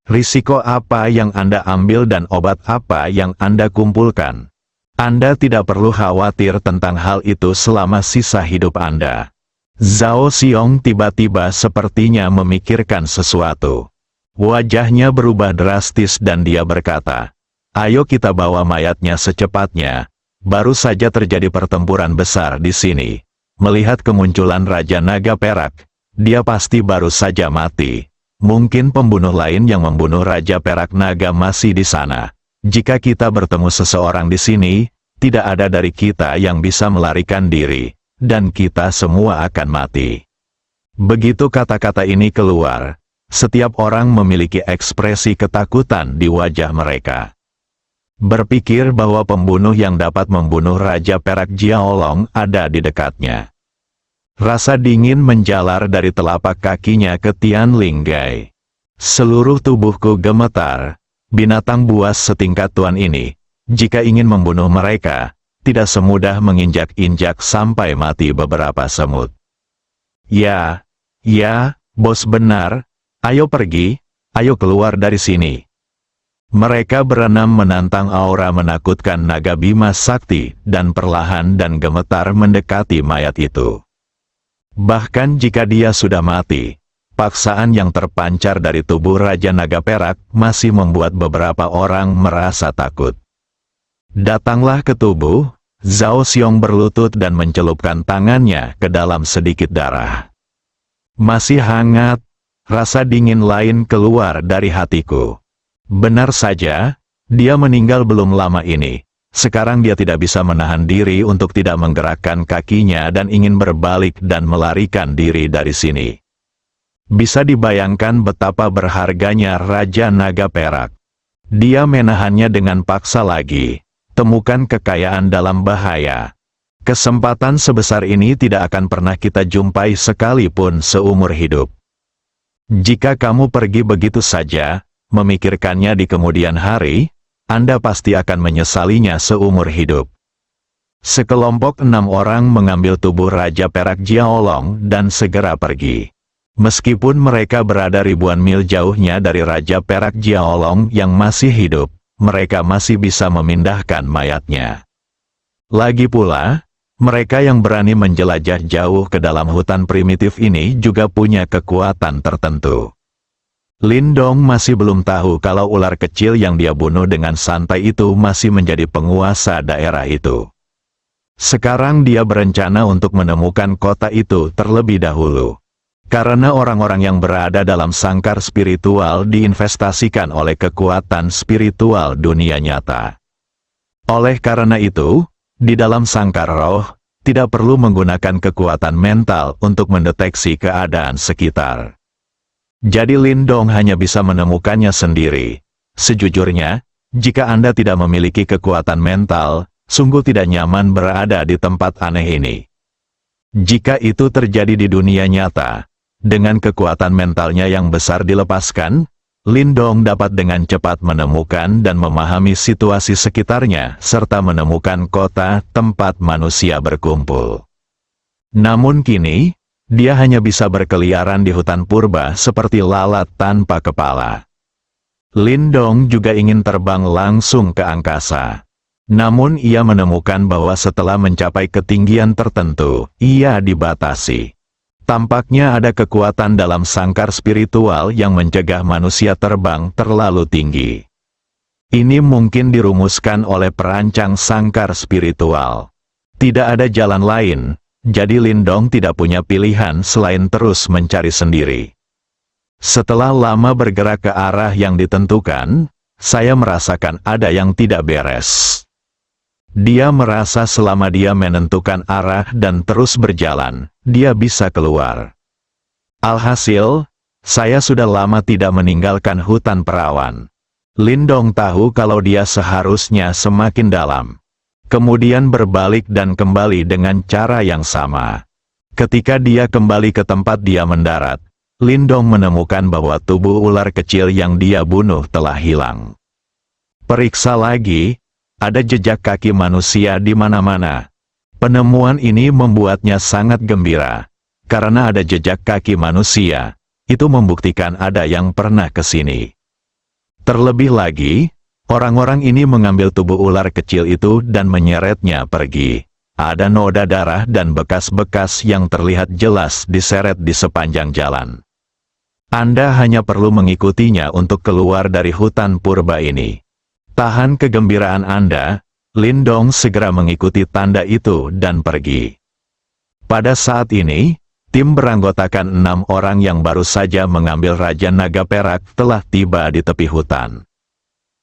Risiko apa yang Anda ambil dan obat apa yang Anda kumpulkan? Anda tidak perlu khawatir tentang hal itu selama sisa hidup Anda. Zhao Xiong tiba-tiba sepertinya memikirkan sesuatu. Wajahnya berubah drastis dan dia berkata, "Ayo kita bawa mayatnya secepatnya." Baru saja terjadi pertempuran besar di sini. Melihat kemunculan Raja Naga Perak, dia pasti baru saja mati. Mungkin pembunuh lain yang membunuh Raja Perak Naga masih di sana. Jika kita bertemu seseorang di sini, tidak ada dari kita yang bisa melarikan diri, dan kita semua akan mati. Begitu kata-kata ini keluar, setiap orang memiliki ekspresi ketakutan di wajah mereka. Berpikir bahwa pembunuh yang dapat membunuh Raja Perak Jiaolong ada di dekatnya. Rasa dingin menjalar dari telapak kakinya ke Tian Linggai. Seluruh tubuhku gemetar. Binatang buas setingkat tuan ini, jika ingin membunuh mereka, tidak semudah menginjak-injak sampai mati beberapa semut. Ya, bos benar. Ayo pergi, ayo keluar dari sini. Mereka berenam menantang aura menakutkan naga Bima Sakti dan perlahan dan gemetar mendekati mayat itu. Bahkan jika dia sudah mati, paksaan yang terpancar dari tubuh Raja Naga Perak masih membuat beberapa orang merasa takut. Datanglah ke tubuh, Zhao Xiong berlutut dan mencelupkan tangannya ke dalam sedikit darah. Masih hangat, rasa dingin lain keluar dari hatiku. Benar saja, dia meninggal belum lama ini. Sekarang dia tidak bisa menahan diri untuk tidak menggerakkan kakinya dan ingin berbalik dan melarikan diri dari sini. Bisa dibayangkan betapa berharganya Raja Naga Perak. Dia menahannya dengan paksa lagi. Temukan kekayaan dalam bahaya. Kesempatan sebesar ini tidak akan pernah kita jumpai sekalipun seumur hidup. Jika kamu pergi begitu saja, memikirkannya di kemudian hari, Anda pasti akan menyesalinya seumur hidup. Sekelompok 6 orang mengambil tubuh Raja Perak Jiaolong dan segera pergi. Meskipun mereka berada ribuan mil jauhnya dari Raja Perak Jiaolong yang masih hidup, mereka masih bisa memindahkan mayatnya. Lagi pula, mereka yang berani menjelajah jauh ke dalam hutan primitif ini juga punya kekuatan tertentu. Lindong masih belum tahu kalau ular kecil yang dia bunuh dengan santai itu masih menjadi penguasa daerah itu. Sekarang dia berencana untuk menemukan kota itu terlebih dahulu. Karena orang-orang yang berada dalam sangkar spiritual diinvestasikan oleh kekuatan spiritual dunia nyata. Oleh karena itu, di dalam sangkar roh, tidak perlu menggunakan kekuatan mental untuk mendeteksi keadaan sekitar. Jadi Lindong hanya bisa menemukannya sendiri. Sejujurnya, jika Anda tidak memiliki kekuatan mental, sungguh tidak nyaman berada di tempat aneh ini. Jika itu terjadi di dunia nyata, dengan kekuatan mentalnya yang besar dilepaskan, Lindong dapat dengan cepat menemukan dan memahami situasi sekitarnya, serta menemukan kota tempat manusia berkumpul. Namun kini, dia hanya bisa berkeliaran di hutan purba seperti lalat tanpa kepala. Lindong juga ingin terbang langsung ke angkasa. Namun ia menemukan bahwa setelah mencapai ketinggian tertentu, ia dibatasi. Tampaknya ada kekuatan dalam sangkar spiritual yang mencegah manusia terbang terlalu tinggi. Ini mungkin dirumuskan oleh perancang sangkar spiritual. Tidak ada jalan lain, jadi Lindong tidak punya pilihan selain terus mencari sendiri. Setelah lama bergerak ke arah yang ditentukan, saya merasakan ada yang tidak beres. Dia merasa selama dia menentukan arah dan terus berjalan, dia bisa keluar. Alhasil, saya sudah lama tidak meninggalkan hutan perawan. Lindong tahu kalau dia seharusnya semakin dalam. Kemudian berbalik dan kembali dengan cara yang sama. Ketika dia kembali ke tempat dia mendarat, Lindong menemukan bahwa tubuh ular kecil yang dia bunuh telah hilang. Periksa lagi. Ada jejak kaki manusia di mana-mana. Penemuan ini membuatnya sangat gembira. Karena ada jejak kaki manusia, itu membuktikan ada yang pernah ke sini. Terlebih lagi, orang-orang ini mengambil tubuh ular kecil itu dan menyeretnya pergi. Ada noda darah dan bekas-bekas yang terlihat jelas diseret di sepanjang jalan. Anda hanya perlu mengikutinya untuk keluar dari hutan purba ini. Tahan kegembiraan Anda, Lindong segera mengikuti tanda itu dan pergi. Pada saat ini, tim beranggotakan 6 orang yang baru saja mengambil Raja Naga Perak telah tiba di tepi hutan.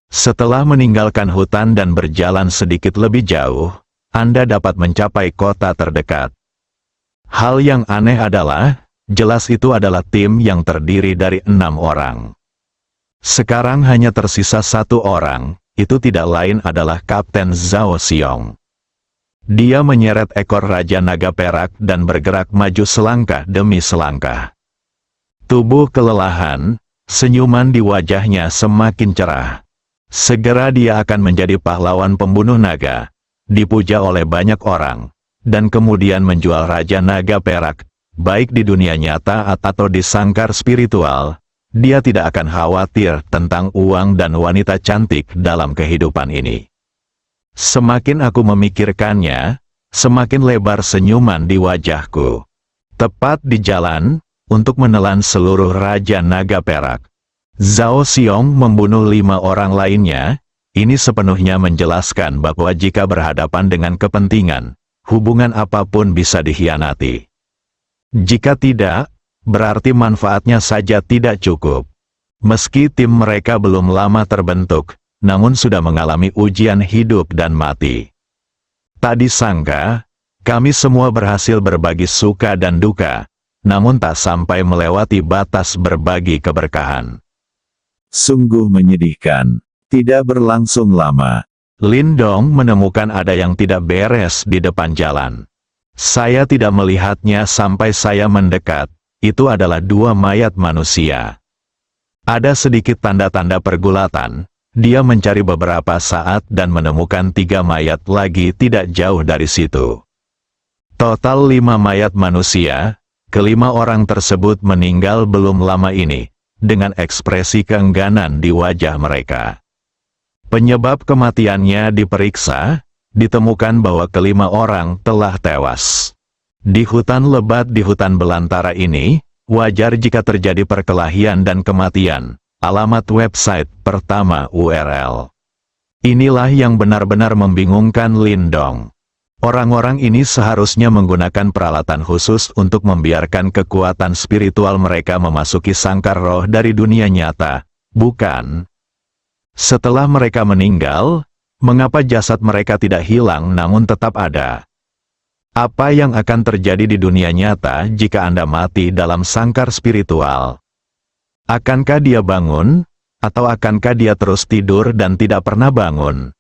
Setelah meninggalkan hutan dan berjalan sedikit lebih jauh, Anda dapat mencapai kota terdekat. Hal yang aneh adalah, jelas itu adalah tim yang terdiri dari 6 orang. Sekarang hanya tersisa 1 orang. Itu tidak lain adalah Kapten Zhao Xiong. Dia menyeret ekor Raja Naga Perak dan bergerak maju selangkah demi selangkah. Tubuh kelelahan, senyuman di wajahnya semakin cerah. Segera dia akan menjadi pahlawan pembunuh naga, dipuja oleh banyak orang, dan kemudian menjual Raja Naga Perak, baik di dunia nyata atau di sangkar spiritual. Dia tidak akan khawatir tentang uang dan wanita cantik dalam kehidupan ini. Semakin aku memikirkannya, semakin lebar senyuman di wajahku. Tepat di jalan, untuk menelan seluruh Raja Naga Perak. Zhao Xiong membunuh 5 orang lainnya, ini sepenuhnya menjelaskan bahwa jika berhadapan dengan kepentingan, hubungan apapun bisa dikhianati. Jika tidak, berarti manfaatnya saja tidak cukup. Meski tim mereka belum lama terbentuk, namun sudah mengalami ujian hidup dan mati. Tak disangka, kami semua berhasil berbagi suka dan duka, namun tak sampai melewati batas berbagi keberkahan. Sungguh menyedihkan. Tidak berlangsung lama. Lindong menemukan ada yang tidak beres di depan jalan. Saya tidak melihatnya sampai saya mendekat. Itu adalah 2 mayat manusia. Ada sedikit tanda-tanda pergulatan. Dia mencari beberapa saat dan menemukan 3 mayat lagi tidak jauh dari situ. Total 5 mayat manusia. Kelima orang tersebut meninggal belum lama ini, dengan ekspresi keengganan di wajah mereka. Penyebab kematiannya diperiksa, ditemukan bahwa kelima orang telah tewas. Di hutan lebat di hutan belantara ini, wajar jika terjadi perkelahian dan kematian. Alamat website pertama URL. Inilah yang benar-benar membingungkan Lindong. Orang-orang ini seharusnya menggunakan peralatan khusus untuk membiarkan kekuatan spiritual mereka memasuki sangkar roh dari dunia nyata, bukan? Setelah mereka meninggal, mengapa jasad mereka tidak hilang namun tetap ada? Apa yang akan terjadi di dunia nyata jika Anda mati dalam sangkar spiritual? Akankah dia bangun, atau akankah dia terus tidur dan tidak pernah bangun?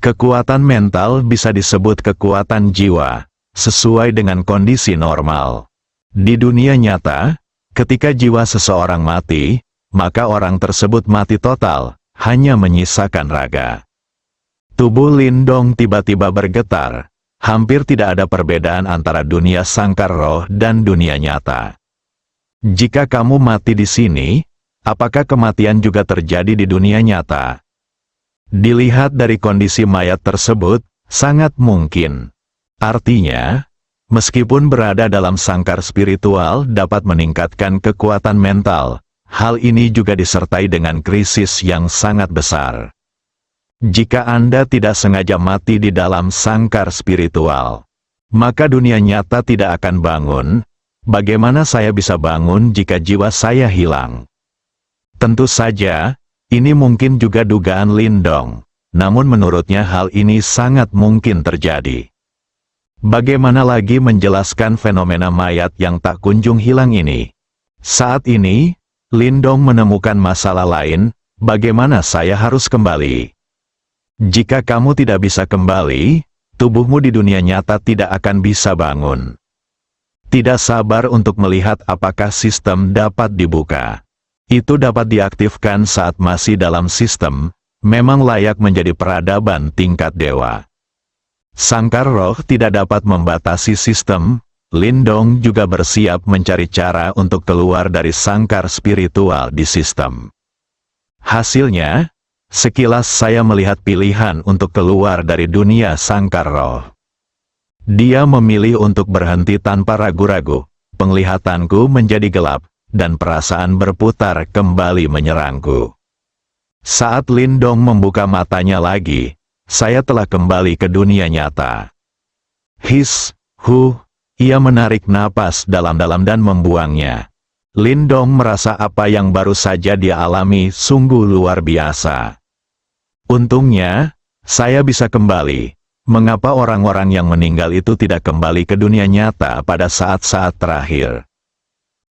Kekuatan mental bisa disebut kekuatan jiwa, sesuai dengan kondisi normal. Di dunia nyata, ketika jiwa seseorang mati, maka orang tersebut mati total, hanya menyisakan raga. Tubuh Lindong tiba-tiba bergetar. Hampir tidak ada perbedaan antara dunia sangkar roh dan dunia nyata. Jika kamu mati di sini, apakah kematian juga terjadi di dunia nyata? Dilihat dari kondisi mayat tersebut, sangat mungkin. Artinya, meskipun berada dalam sangkar spiritual dapat meningkatkan kekuatan mental, hal ini juga disertai dengan krisis yang sangat besar. Jika Anda tidak sengaja mati di dalam sangkar spiritual, maka dunia nyata tidak akan bangun. Bagaimana saya bisa bangun jika jiwa saya hilang? Tentu saja, ini mungkin juga dugaan Lindong, namun menurutnya hal ini sangat mungkin terjadi. Bagaimana lagi menjelaskan fenomena mayat yang tak kunjung hilang ini? Saat ini, Lindong menemukan masalah lain, bagaimana saya harus kembali? Jika kamu tidak bisa kembali, tubuhmu di dunia nyata tidak akan bisa bangun. Tidak sabar untuk melihat apakah sistem dapat dibuka. Itu dapat diaktifkan saat masih dalam sistem, memang layak menjadi peradaban tingkat dewa. Sangkar roh tidak dapat membatasi sistem, Lindong juga bersiap mencari cara untuk keluar dari sangkar spiritual di sistem. Hasilnya, sekilas saya melihat pilihan untuk keluar dari dunia sangkar roh. Dia memilih untuk berhenti tanpa ragu-ragu. Penglihatanku menjadi gelap, dan perasaan berputar kembali menyerangku. Saat Lindong membuka matanya lagi, saya telah kembali ke dunia nyata. Ia menarik napas dalam-dalam dan membuangnya. Lindong merasa apa yang baru saja dia alami sungguh luar biasa. Untungnya, saya bisa kembali. Mengapa orang-orang yang meninggal itu tidak kembali ke dunia nyata pada saat-saat terakhir?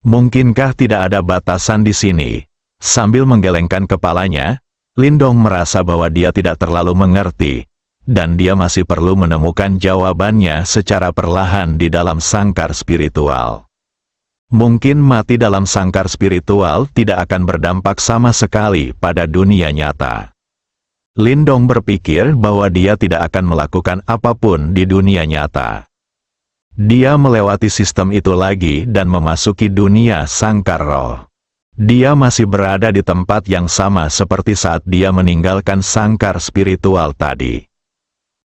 Mungkinkah tidak ada batasan di sini? Sambil menggelengkan kepalanya, Lindong merasa bahwa dia tidak terlalu mengerti, dan dia masih perlu menemukan jawabannya secara perlahan di dalam sangkar spiritual. Mungkin mati dalam sangkar spiritual tidak akan berdampak sama sekali pada dunia nyata. Lindong berpikir bahwa dia tidak akan melakukan apapun di dunia nyata. Dia melewati sistem itu lagi dan memasuki dunia sangkar roh. Dia masih berada di tempat yang sama seperti saat dia meninggalkan sangkar spiritual tadi.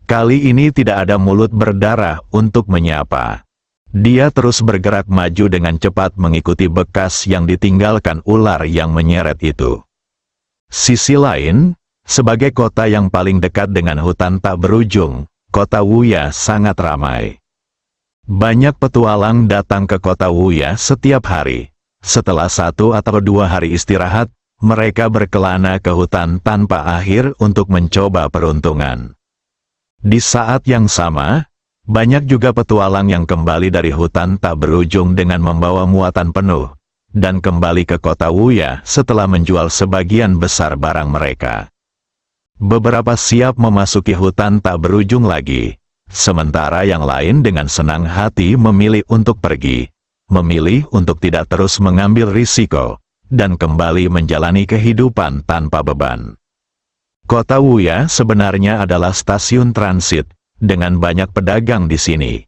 Kali ini tidak ada mulut berdarah untuk menyapa. Dia terus bergerak maju dengan cepat mengikuti bekas yang ditinggalkan ular yang menyeret itu. Sisi lain, sebagai kota yang paling dekat dengan hutan tak berujung, kota Wuya sangat ramai. Banyak petualang datang ke kota Wuya setiap hari. Setelah 1 atau 2 hari istirahat, mereka berkelana ke hutan tanpa akhir untuk mencoba peruntungan. Di saat yang sama, banyak juga petualang yang kembali dari hutan tak berujung dengan membawa muatan penuh, dan kembali ke kota Wuya setelah menjual sebagian besar barang mereka. Beberapa siap memasuki hutan tak berujung lagi, sementara yang lain dengan senang hati memilih untuk pergi, memilih untuk tidak terus mengambil risiko, dan kembali menjalani kehidupan tanpa beban. Kota Wuya sebenarnya adalah stasiun transit, dengan banyak pedagang di sini.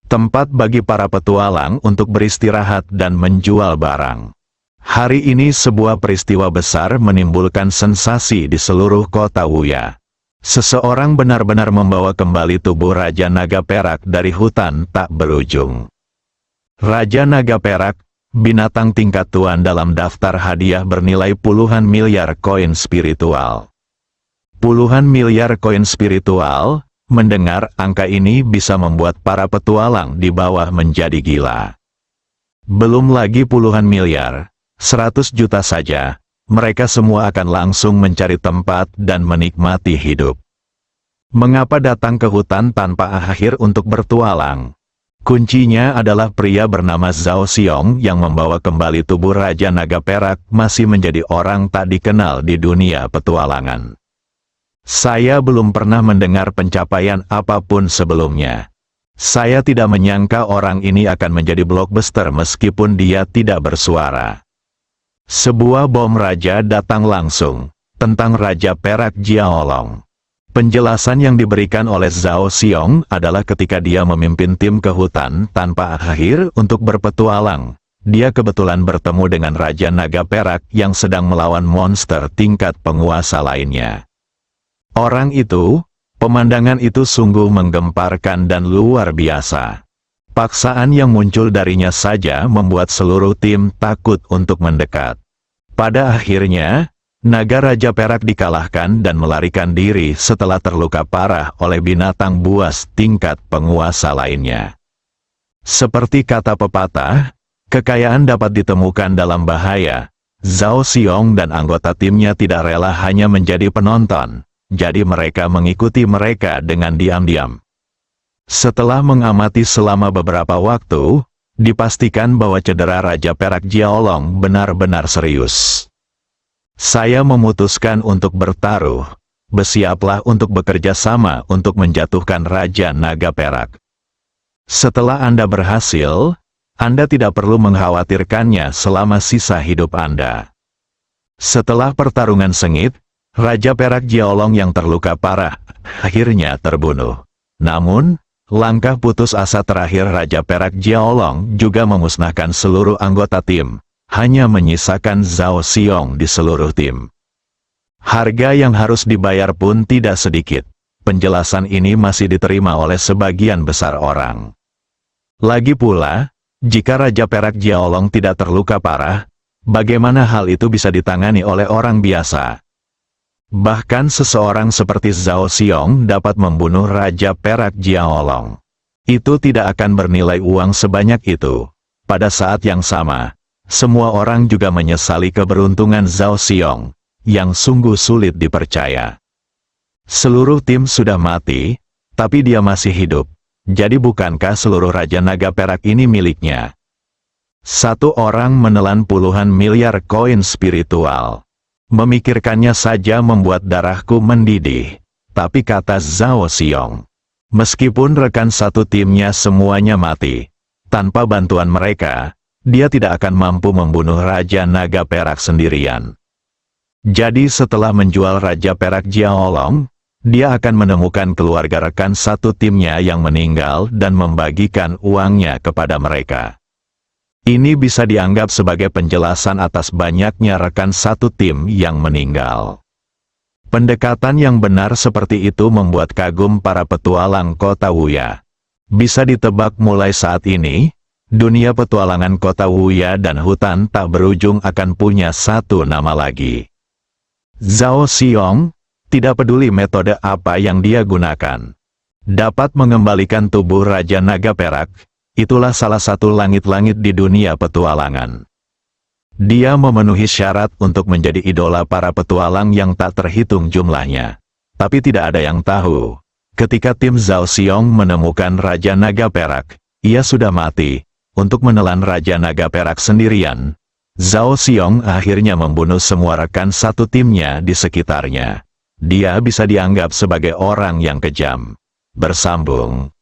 Tempat bagi para petualang untuk beristirahat dan menjual barang. Hari ini sebuah peristiwa besar menimbulkan sensasi di seluruh kota Wuya. Seseorang benar-benar membawa kembali tubuh Raja Naga Perak dari hutan tak berujung. Raja Naga Perak, binatang tingkat tuan dalam daftar hadiah bernilai puluhan miliar koin spiritual. Puluhan miliar koin spiritual, mendengar angka ini bisa membuat para petualang di bawah menjadi gila. Belum lagi puluhan miliar, 100 juta saja, mereka semua akan langsung mencari tempat dan menikmati hidup. Mengapa datang ke hutan tanpa akhir untuk bertualang? Kuncinya adalah pria bernama Zhao Xiong yang membawa kembali tubuh Raja Naga Perak masih menjadi orang tak dikenal di dunia petualangan. Saya belum pernah mendengar pencapaian apapun sebelumnya. Saya tidak menyangka orang ini akan menjadi blockbuster meskipun dia tidak bersuara. Sebuah bom raja datang langsung, tentang Raja Perak Jiaolong. Penjelasan yang diberikan oleh Zhao Xiong adalah ketika dia memimpin tim ke hutan tanpa akhir untuk berpetualang. Dia kebetulan bertemu dengan Raja Naga Perak yang sedang melawan monster tingkat penguasa lainnya. Orang itu, pemandangan itu sungguh menggemparkan dan luar biasa. Paksaan yang muncul darinya saja membuat seluruh tim takut untuk mendekat. Pada akhirnya, naga Raja Perak dikalahkan dan melarikan diri setelah terluka parah oleh binatang buas tingkat penguasa lainnya. Seperti kata pepatah, kekayaan dapat ditemukan dalam bahaya. Zhao Xiong dan anggota timnya tidak rela hanya menjadi penonton, jadi mereka mengikuti mereka dengan diam-diam. Setelah mengamati selama beberapa waktu, dipastikan bahwa cedera Raja Perak Jiaolong benar-benar serius. Saya memutuskan untuk bertaruh. Bersiaplah untuk bekerja sama untuk menjatuhkan Raja Naga Perak. Setelah Anda berhasil, Anda tidak perlu mengkhawatirkannya selama sisa hidup Anda. Setelah pertarungan sengit, Raja Perak Jiaolong yang terluka parah, akhirnya terbunuh. Namun, langkah putus asa terakhir Raja Perak Jiaolong juga memusnahkan seluruh anggota tim. Hanya menyisakan Zhao Xiong di seluruh tim. Harga yang harus dibayar pun tidak sedikit. Penjelasan ini masih diterima oleh sebagian besar orang. Lagi pula, jika Raja Perak Jiaolong tidak terluka parah, bagaimana hal itu bisa ditangani oleh orang biasa? Bahkan seseorang seperti Zhao Xiong dapat membunuh Raja Perak Jiaolong. Itu tidak akan bernilai uang sebanyak itu. Pada saat yang sama, semua orang juga menyesali keberuntungan Zhao Xiong, yang sungguh sulit dipercaya. Seluruh tim sudah mati, tapi dia masih hidup. Jadi bukankah seluruh Raja Naga Perak ini miliknya? Satu orang menelan puluhan miliar koin spiritual. Memikirkannya saja membuat darahku mendidih. Tapi kata Zhao Xiong, meskipun rekan satu timnya semuanya mati, tanpa bantuan mereka, dia tidak akan mampu membunuh Raja Naga Perak sendirian. Jadi setelah menjual Raja Perak Jiaolong, dia akan menemukan keluarga rekan satu timnya yang meninggal dan membagikan uangnya kepada mereka. Ini bisa dianggap sebagai penjelasan atas banyaknya rekan satu tim yang meninggal. Pendekatan yang benar seperti itu membuat kagum para petualang kota Wuya. Bisa ditebak mulai saat ini, dunia petualangan kota Wuya dan hutan tak berujung akan punya satu nama lagi. Zhao Xiong, tidak peduli metode apa yang dia gunakan, dapat mengembalikan tubuh Raja Naga Perak. Itulah salah satu langit-langit di dunia petualangan. Dia memenuhi syarat untuk menjadi idola para petualang yang tak terhitung jumlahnya. Tapi tidak ada yang tahu, ketika tim Zhao Xiong menemukan Raja Naga Perak, ia sudah mati. Untuk menelan Raja Naga Perak sendirian, Zhao Xiong akhirnya membunuh semua rekan satu timnya di sekitarnya. Dia bisa dianggap sebagai orang yang kejam. Bersambung.